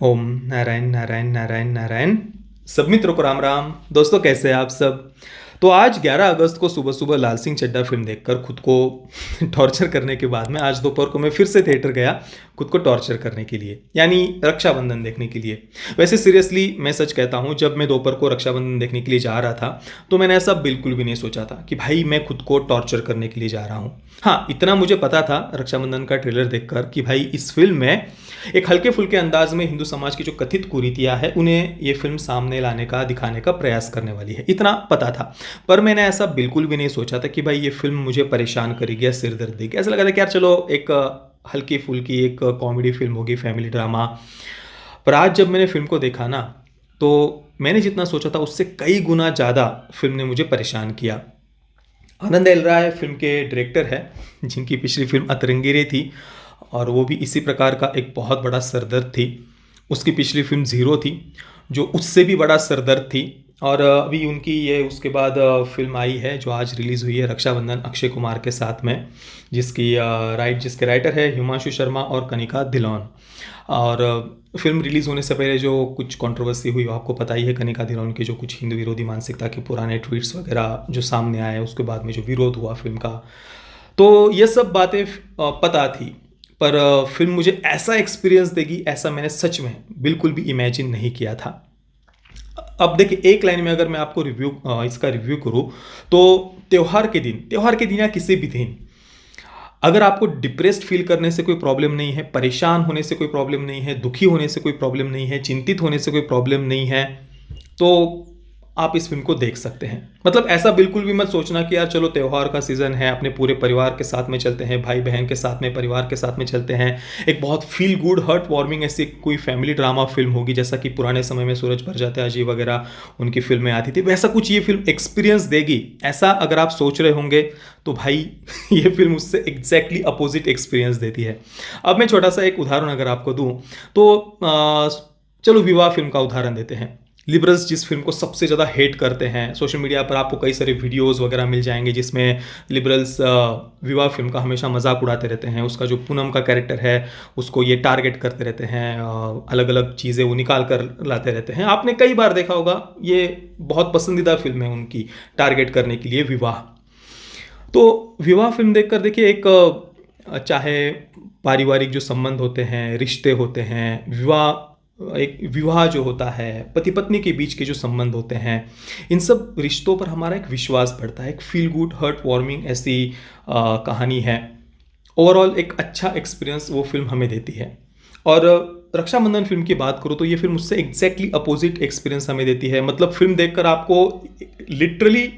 ओम नारायण नारायण नारायण नारायण। सब मित्रों को राम राम। दोस्तों कैसे हैं आप सब। तो आज 11 अगस्त को सुबह सुबह लाल सिंह चड्ढा फिल्म देखकर खुद को टॉर्चर करने के बाद में आज दोपहर को मैं फिर से थिएटर गया खुद को टॉर्चर करने के लिए, यानी रक्षाबंधन देखने के लिए। वैसे सीरियसली मैं सच कहता हूँ, जब मैं दोपहर को रक्षाबंधन देखने के लिए जा रहा था तो मैंने ऐसा बिल्कुल भी नहीं सोचा था कि भाई मैं खुद को टॉर्चर करने के लिए जा रहा हूँ। हाँ, इतना मुझे पता था रक्षाबंधन का ट्रेलर देखकर कि भाई इस फिल्म में एक हल्के फुल्के अंदाज में हिंदू समाज की जो कथित कुरीतियां हैं उन्हें ये फिल्म सामने लाने का, दिखाने का प्रयास करने वाली है, इतना पता था। पर मैंने ऐसा बिल्कुल भी नहीं सोचा था कि भाई ये फिल्म मुझे परेशान करेगी या सिर दर्द देगी। ऐसा लगा था कि यार चलो एक हल्की फुल्की एक कॉमेडी फिल्म होगी, फैमिली ड्रामा। पर आज जब मैंने फिल्म को देखा ना, तो मैंने जितना सोचा था उससे कई गुना ज़्यादा फिल्म ने मुझे परेशान किया। आनंद एल राय फिल्म के डायरेक्टर है, जिनकी पिछली फिल्म अतरंगी रे थी और वो भी इसी प्रकार का एक बहुत बड़ा सरदर्द थी। उसकी पिछली फिल्म ज़ीरो थी जो उससे भी बड़ा सरदर्द थी। और अभी उनकी ये उसके बाद फिल्म आई है जो आज रिलीज़ हुई है, रक्षाबंधन, अक्षय कुमार के साथ में, जिसके राइटर है हिमांशु शर्मा और कनिका धिलोन। और फिल्म रिलीज़ होने से पहले जो कुछ कंट्रोवर्सी हुई वो आपको पता ही है। कनिका धिलोन के जो कुछ हिंदू विरोधी मानसिकता के पुराने ट्वीट्स वगैरह जो सामने आए, उसके बाद में जो विरोध हुआ फिल्म का, तो ये सब बातें पता थी। पर फिल्म मुझे ऐसा एक्सपीरियंस देगी ऐसा मैंने सच में बिल्कुल भी इमेजिन नहीं किया था। अब देखिए, एक लाइन में अगर मैं आपको इसका रिव्यू करूं तो त्योहार के दिन या किसी भी दिन अगर आपको डिप्रेस्ड फील करने से कोई प्रॉब्लम नहीं है, परेशान होने से कोई प्रॉब्लम नहीं है, दुखी होने से कोई प्रॉब्लम नहीं है, चिंतित होने से कोई प्रॉब्लम नहीं है, तो आप इस फिल्म को देख सकते हैं। मतलब ऐसा बिल्कुल भी मत सोचना कि यार चलो त्योहार का सीज़न है, अपने पूरे परिवार के साथ में चलते हैं, भाई बहन के साथ में, परिवार के साथ में चलते हैं, एक बहुत फील गुड हर्ट वार्मिंग ऐसी कोई फैमिली ड्रामा फिल्म होगी जैसा कि पुराने समय में सूरज प्रजापति जी वगैरह उनकी फिल्में आती थी, वैसा कुछ ये फिल्म एक्सपीरियंस देगी ऐसा अगर आप सोच रहे होंगे तो भाई ये फिल्म उससे एग्जैक्टली अपोजिट एक्सपीरियंस देती है। अब मैं छोटा सा एक उदाहरण अगर आपको दूं तो चलो विवाह फिल्म का उदाहरण देते हैं। लिबरल्स जिस फिल्म को सबसे ज़्यादा हेट करते हैं, सोशल मीडिया पर आपको कई सारे वीडियोस वगैरह मिल जाएंगे जिसमें लिबरल्स विवाह फिल्म का हमेशा मजाक उड़ाते रहते हैं। उसका जो पूनम का कैरेक्टर है उसको ये टारगेट करते रहते हैं, अलग अलग चीज़ें वो निकाल कर लाते रहते हैं। आपने कई बार देखा होगा, ये बहुत पसंदीदा फिल्म है उनकी टारगेट करने के लिए, विवाह। तो विवाह फिल्म देखकर देखिए, एक चाहे पारिवारिक जो संबंध होते हैं, रिश्ते होते हैं, एक विवाह जो होता है, पति पत्नी के बीच के जो संबंध होते हैं, इन सब रिश्तों पर हमारा एक विश्वास बढ़ता है। एक फील गुड हर्ट वार्मिंग ऐसी कहानी है। ओवरऑल एक अच्छा एक्सपीरियंस वो फिल्म हमें देती है। और रक्षाबंधन फिल्म की बात करूँ तो ये फिल्म उससे एग्जैक्टली अपोजिट एक्सपीरियंस हमें देती है। मतलब फिल्म देखकर आपको लिटरली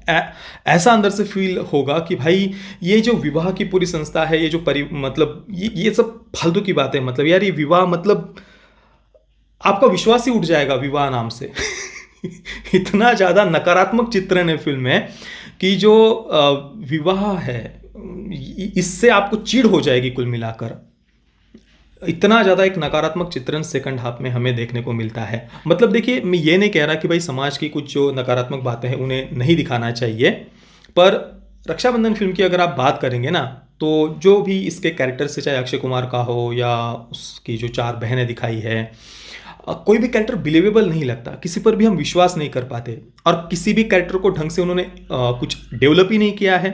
ऐसा अंदर से फील होगा कि भाई ये जो विवाह की पूरी संस्था है, ये जो मतलब ये सब फालतू की बात है। मतलब यार ये विवाह, मतलब आपका विश्वास ही उठ जाएगा विवाह नाम से। इतना ज़्यादा नकारात्मक चित्रण है फिल्म में कि जो विवाह है इससे आपको चिढ़ हो जाएगी कुल मिलाकर। इतना ज़्यादा एक नकारात्मक चित्रण सेकंड हाफ में हमें देखने को मिलता है। मतलब देखिए, मैं ये नहीं कह रहा कि भाई समाज की कुछ जो नकारात्मक बातें हैं उन्हें नहीं दिखाना चाहिए, पर रक्षाबंधन फिल्म की अगर आप बात करेंगे ना, तो जो भी इसके कैरेक्टर से, चाहे अक्षय कुमार का हो या उसकी जो 4 बहनें दिखाई है, कोई भी कैरेक्टर बिलीवेबल नहीं लगता, किसी पर भी हम विश्वास नहीं कर पाते। और किसी भी कैरेक्टर को ढंग से उन्होंने कुछ डेवलप ही नहीं किया है।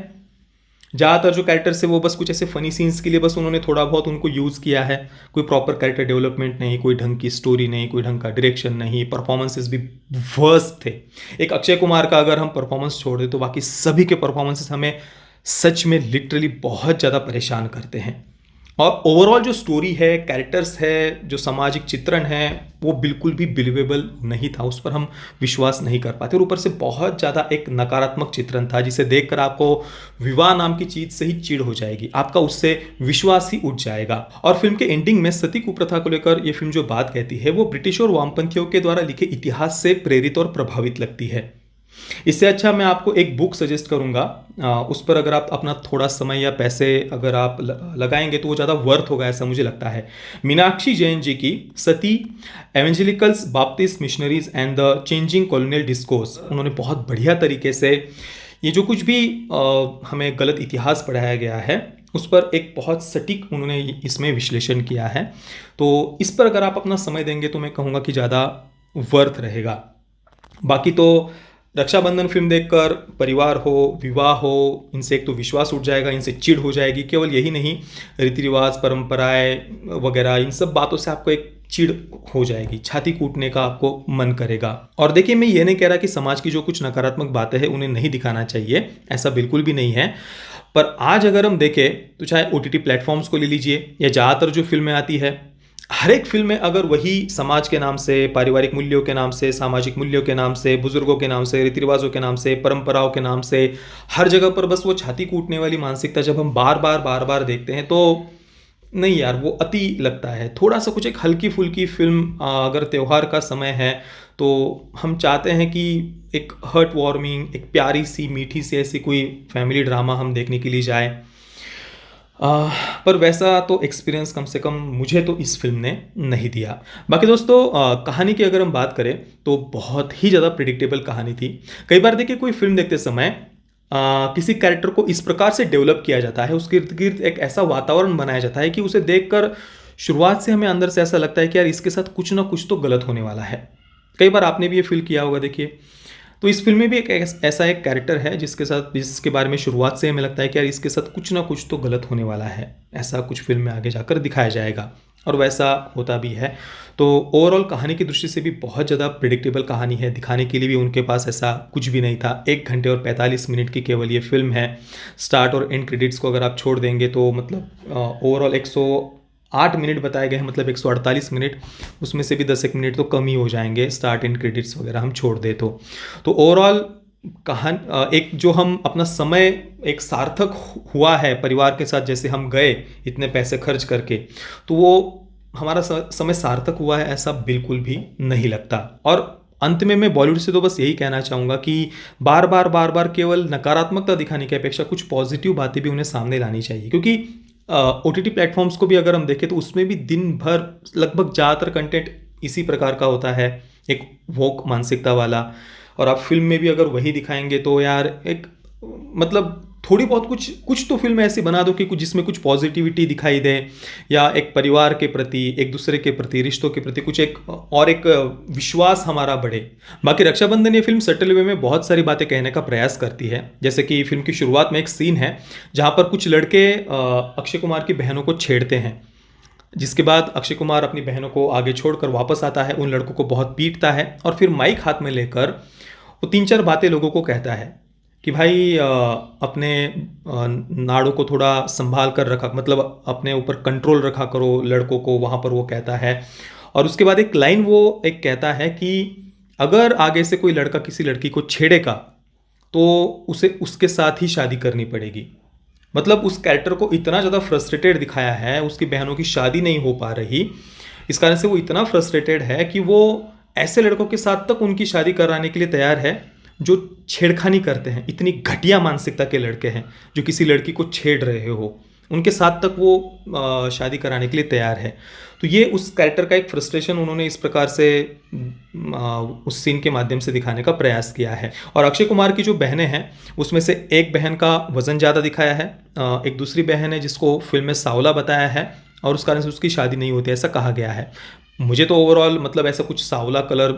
ज़्यादातर जो कैरेक्टर्स है वो बस कुछ ऐसे फनी सीन्स के लिए बस उन्होंने थोड़ा बहुत उनको यूज़ किया है। कोई प्रॉपर कैरेक्टर डेवलपमेंट नहीं, कोई ढंग की स्टोरी नहीं, कोई ढंग का डायरेक्शन नहीं, परफॉर्मेंसेस भी वर्स्ट थे। एक अक्षय कुमार का अगर हम परफॉर्मेंस छोड़ दें तो बाकी सभी के परफॉर्मेंसेस हमें सच में लिटरली बहुत ज़्यादा परेशान करते हैं। और ओवरऑल जो स्टोरी है, कैरेक्टर्स है, जो सामाजिक चित्रण है, वो बिल्कुल भी बिलीवेबल नहीं था, उस पर हम विश्वास नहीं कर पाते। और ऊपर से बहुत ज़्यादा एक नकारात्मक चित्रण था जिसे देखकर आपको विवाह नाम की चीज़ से ही चिढ़ हो जाएगी, आपका उससे विश्वास ही उठ जाएगा। और फिल्म के एंडिंग में सती कुप्रथा को लेकर ये फिल्म जो बात कहती है वो ब्रिटिश और वामपंथियों के द्वारा लिखे इतिहास से प्रेरित और प्रभावित लगती है। इससे अच्छा मैं आपको एक बुक सजेस्ट करूंगा, उस पर अगर आप अपना थोड़ा समय या पैसे अगर आप लगाएंगे तो वो ज़्यादा वर्थ होगा ऐसा मुझे लगता है। मीनाक्षी जैन जी की Sati, evangelicals, Baptist missionaries and the changing colonial discourse, उन्होंने बहुत बढ़िया तरीके से ये जो कुछ भी हमें गलत इतिहास पढ़ाया गया है उस पर एक बहुत सटीक उन्होंने इसमें विश्लेषण किया है। तो इस पर अगर आप अपना समय देंगे तो मैं कहूँगा कि ज़्यादा वर्थ रहेगा। बाकी तो रक्षाबंधन फिल्म देखकर परिवार हो, विवाह हो, इनसे एक तो विश्वास उठ जाएगा, इनसे चिढ़ हो जाएगी। केवल यही नहीं, रीति रिवाज, परंपराएं वगैरह इन सब बातों से आपको एक चिढ़ हो जाएगी, छाती कूटने का आपको मन करेगा। और देखिए, मैं ये नहीं कह रहा कि समाज की जो कुछ नकारात्मक बातें हैं उन्हें नहीं दिखाना चाहिए, ऐसा बिल्कुल भी नहीं है। पर आज अगर हम देखें तो चाहे OTT प्लेटफॉर्म्स को ले लीजिए या ज़्यादातर जो फिल्में आती है, हर एक फिल्म में अगर वही समाज के नाम से, पारिवारिक मूल्यों के नाम से, सामाजिक मूल्यों के नाम से, बुजुर्गों के नाम से, रीति रिवाजों के नाम से, परंपराओं के नाम से, हर जगह पर बस वो छाती कूटने वाली मानसिकता जब हम बार बार देखते हैं तो नहीं यार, वो अति लगता है। थोड़ा सा कुछ एक हल्की फुल्की फिल्म, अगर त्योहार का समय है तो हम चाहते हैं कि एक हर्ट वार्मिंग, एक प्यारी सी मीठी सी ऐसी कोई फैमिली ड्रामा हम देखने के लिए जाए। पर वैसा तो एक्सपीरियंस कम से कम मुझे तो इस फिल्म ने नहीं दिया। बाकी दोस्तों, कहानी की अगर हम बात करें तो बहुत ही ज़्यादा प्रिडिक्टेबल कहानी थी। कई बार देखिए, कोई फिल्म देखते समय किसी कैरेक्टर को इस प्रकार से डेवलप किया जाता है, उसके इर्द गिर्द एक ऐसा वातावरण बनाया जाता है कि उसे देखकर शुरुआत से हमें अंदर से ऐसा लगता है कि यार इसके साथ कुछ ना कुछ तो गलत होने वाला है। कई बार आपने भी ये फील किया होगा। देखिए, तो इस फिल्म में भी एक ऐसा एक कैरेक्टर है जिसके बारे में शुरुआत से हमें लगता है कि यार इसके साथ कुछ ना कुछ तो गलत होने वाला है, ऐसा कुछ फिल्म में आगे जाकर दिखाया जाएगा, और वैसा होता भी है। तो ओवरऑल कहानी की दृष्टि से भी बहुत ज़्यादा प्रिडिक्टेबल कहानी है। दिखाने के लिए भी उनके पास ऐसा कुछ भी नहीं था। 1 घंटे और 45 मिनट की केवल ये फिल्म है। स्टार्ट और एंड क्रेडिट्स को अगर आप छोड़ देंगे तो मतलब ओवरऑल 108 मिनट बताए गए हैं, मतलब 148 मिनट, उसमें से भी 10 एक मिनट तो कम ही हो जाएंगे स्टार्ट एंड क्रेडिट्स वगैरह हम छोड़ दे तो ओवरऑल कहानी एक जो हम अपना समय एक सार्थक हुआ है परिवार के साथ, जैसे हम गए इतने पैसे खर्च करके, तो वो हमारा समय सार्थक हुआ है ऐसा बिल्कुल भी नहीं लगता। और अंत में मैं बॉलीवुड से तो बस यही कहना चाहूँगा कि बार बार केवल नकारात्मकता दिखाने की अपेक्षा कुछ पॉजिटिव बातें भी उन्हें सामने लानी चाहिए। क्योंकि OTT प्लेटफॉर्म्स को भी अगर हम देखें तो उसमें भी दिन भर लगभग ज़्यादातर कंटेंट इसी प्रकार का होता है, एक वोक मानसिकता वाला। और आप फिल्म में भी अगर वही दिखाएंगे तो यार एक मतलब थोड़ी बहुत कुछ तो फिल्म ऐसी बना दो कि कुछ जिसमें कुछ पॉजिटिविटी दिखाई दे, या एक परिवार के प्रति, एक दूसरे के प्रति, रिश्तों के प्रति कुछ एक और एक विश्वास हमारा बढ़े। बाकी रक्षाबंधन ये फिल्म सटल वे में बहुत सारी बातें कहने का प्रयास करती है। जैसे कि फिल्म की शुरुआत में एक सीन है जहाँ पर कुछ लड़के अक्षय कुमार की बहनों को छेड़ते हैं, जिसके बाद अक्षय कुमार अपनी बहनों को आगे छोड़कर वापस आता है, उन लड़कों को बहुत पीटता है और फिर माइक हाथ में लेकर वो 3-4 बातें लोगों को कहता है कि भाई अपने नाड़ों को थोड़ा संभाल कर रखा, मतलब अपने ऊपर कंट्रोल रखा करो लड़कों को, वहाँ पर वो कहता है। और उसके बाद एक लाइन वो एक कहता है कि अगर आगे से कोई लड़का किसी लड़की को छेड़ेगा तो उसे उसके साथ ही शादी करनी पड़ेगी। मतलब उस कैरेक्टर को इतना ज़्यादा फ्रस्ट्रेटेड दिखाया है, उसकी बहनों की शादी नहीं हो पा रही, इस कारण से वो इतना फ्रस्ट्रेटेड है कि वो ऐसे लड़कों के साथ तक उनकी शादी कराने के लिए तैयार है जो छेड़खानी करते हैं। इतनी घटिया मानसिकता के लड़के हैं जो किसी लड़की को छेड़ रहे हो, उनके साथ तक वो शादी कराने के लिए तैयार है। तो ये उस कैरेक्टर का एक फ्रस्ट्रेशन उन्होंने इस प्रकार से उस सीन के माध्यम से दिखाने का प्रयास किया है। और अक्षय कुमार की जो बहनें हैं उसमें से एक बहन का वज़न ज़्यादा दिखाया है, एक दूसरी बहन है जिसको फिल्म में सावला बताया है और उस कारण से उसकी शादी नहीं होती ऐसा कहा गया है। मुझे तो ओवरऑल मतलब ऐसा कुछ सावला कलर,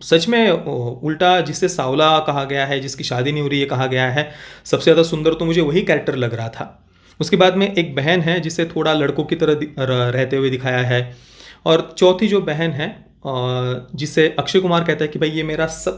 सच में उल्टा जिसे सावला कहा गया है, जिसकी शादी नहीं हो रही है कहा गया है, सबसे ज़्यादा सुंदर तो मुझे वही कैरेक्टर लग रहा था। उसके बाद में एक बहन है जिसे थोड़ा लड़कों की तरह रहते हुए दिखाया है, और चौथी जो बहन है जिसे अक्षय कुमार कहता है कि भाई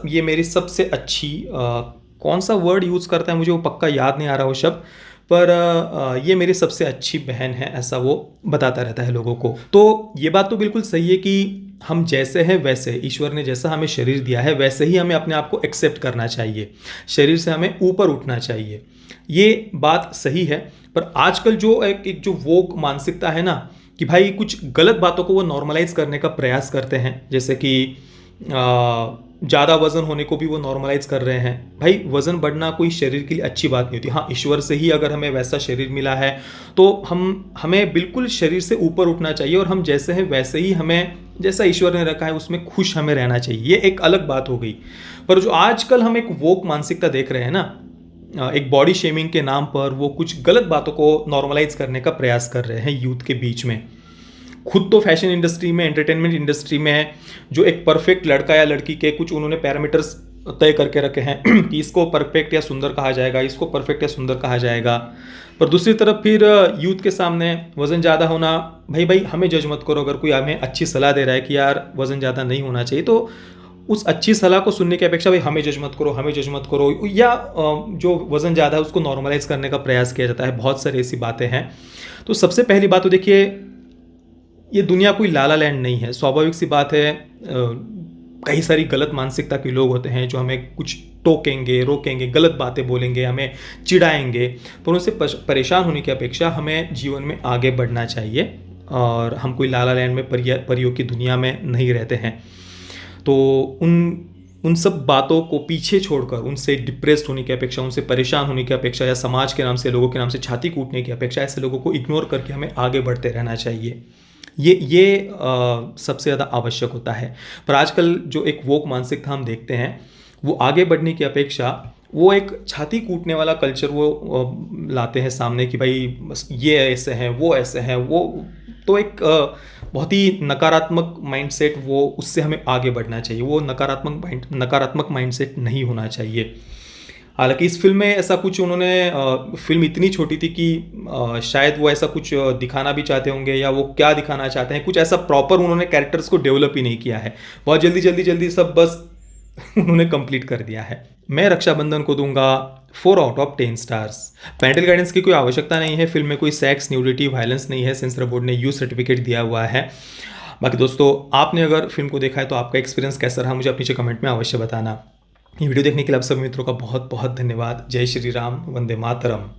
ये मेरी सबसे अच्छी, कौन सा वर्ड यूज़ करता है मुझे वो पक्का याद नहीं आ रहा वो शब्द, पर ये मेरी सबसे अच्छी बहन है, ऐसा वो बताता रहता है लोगों को। तो ये बात तो बिल्कुल सही है कि हम जैसे हैं वैसे, ईश्वर ने जैसा हमें शरीर दिया है वैसे ही हमें अपने आप को एक्सेप्ट करना चाहिए, शरीर से हमें ऊपर उठना चाहिए, ये बात सही है। पर आजकल जो एक जो वोक मानसिकता है ना कि भाई कुछ गलत बातों को वो नॉर्मलाइज करने का प्रयास करते हैं, जैसे कि ज़्यादा वज़न होने को भी वो नॉर्मलाइज कर रहे हैं। भाई वज़न बढ़ना कोई शरीर के लिए अच्छी बात नहीं होती। हाँ, ईश्वर से ही अगर हमें वैसा शरीर मिला है तो हमें बिल्कुल शरीर से ऊपर उठना चाहिए, और हम जैसे हैं वैसे ही हमें, जैसा ईश्वर ने रखा है उसमें खुश हमें रहना चाहिए, ये एक अलग बात हो गई। पर जो आजकल हम एक वोक मानसिकता देख रहे हैं ना, एक बॉडी शेमिंग के नाम पर वो कुछ गलत बातों को नॉर्मलाइज करने का प्रयास कर रहे हैं यूथ के बीच में। खुद तो फैशन इंडस्ट्री में, एंटरटेनमेंट इंडस्ट्री में जो एक परफेक्ट लड़का या लड़की के कुछ उन्होंने पैरामीटर्स तय करके रखे हैं कि इसको परफेक्ट या सुंदर कहा जाएगा, इसको परफेक्ट या सुंदर कहा जाएगा। पर दूसरी तरफ फिर यूथ के सामने वज़न ज़्यादा होना, भाई हमें जज मत करो। अगर कोई हमें अच्छी सलाह दे रहा है कि यार वज़न ज़्यादा नहीं होना चाहिए, तो उस अच्छी सलाह को सुनने की अपेक्षा भाई हमें जज मत करो, हमें जज मत करो, या जो वज़न ज़्यादा है उसको नॉर्मलाइज करने का प्रयास किया जाता है। बहुत सारी ऐसी बातें हैं। तो सबसे पहली बात तो देखिए, ये दुनिया कोई लाला लैंड नहीं है। स्वाभाविक सी बात है, कई सारी गलत मानसिकता के लोग होते हैं जो हमें कुछ टोकेंगे, रोकेंगे, गलत बातें बोलेंगे, हमें चिढ़ाएंगे। पर उनसे परेशान होने की अपेक्षा हमें जीवन में आगे बढ़ना चाहिए, और हम कोई लाला लैंड में परियों की दुनिया में नहीं रहते हैं। तो उन सब बातों को पीछे छोड़कर, उनसे डिप्रेस्ड होने की अपेक्षा, उनसे परेशान होने की अपेक्षा, या समाज के नाम से, लोगों के नाम से छाती कूटने की अपेक्षा, ऐसे लोगों को इग्नोर करके हमें आगे बढ़ते रहना चाहिए। ये सबसे ज़्यादा आवश्यक होता है। पर आजकल जो एक वोक मानसिकता हम देखते हैं, वो आगे बढ़ने की अपेक्षा वो एक छाती कूटने वाला कल्चर वो लाते हैं सामने कि भाई बस ये ऐसे हैं, वो ऐसे हैं, वो तो एक बहुत ही नकारात्मक माइंडसेट, वो उससे हमें आगे बढ़ना चाहिए। वो नकारात्मक माइंडसेट नहीं होना चाहिए। हालांकि इस फिल्म में ऐसा कुछ उन्होंने, फिल्म इतनी छोटी थी कि शायद वो ऐसा कुछ दिखाना भी चाहते होंगे, या वो क्या दिखाना चाहते हैं, कुछ ऐसा प्रॉपर उन्होंने कैरेक्टर्स को डेवलप ही नहीं किया है। बहुत जल्दी सब बस उन्होंने कंप्लीट कर दिया है। मैं रक्षाबंधन को दूंगा 4/10 स्टार्स। पेरेंटल गाइडेंस की कोई आवश्यकता नहीं है। फिल्म में कोई सेक्स, न्यूडिटी, वायलेंस नहीं है। सेंसर बोर्ड ने यू सर्टिफिकेट दिया हुआ है। बाकी दोस्तों, आपने अगर फिल्म को देखा है तो आपका एक्सपीरियंस कैसा रहा, मुझे आप नीचे कमेंट में अवश्य बताना। ये वीडियो देखने के लिए आप सभी मित्रों का बहुत बहुत धन्यवाद। जय श्री राम, वंदे मातरम।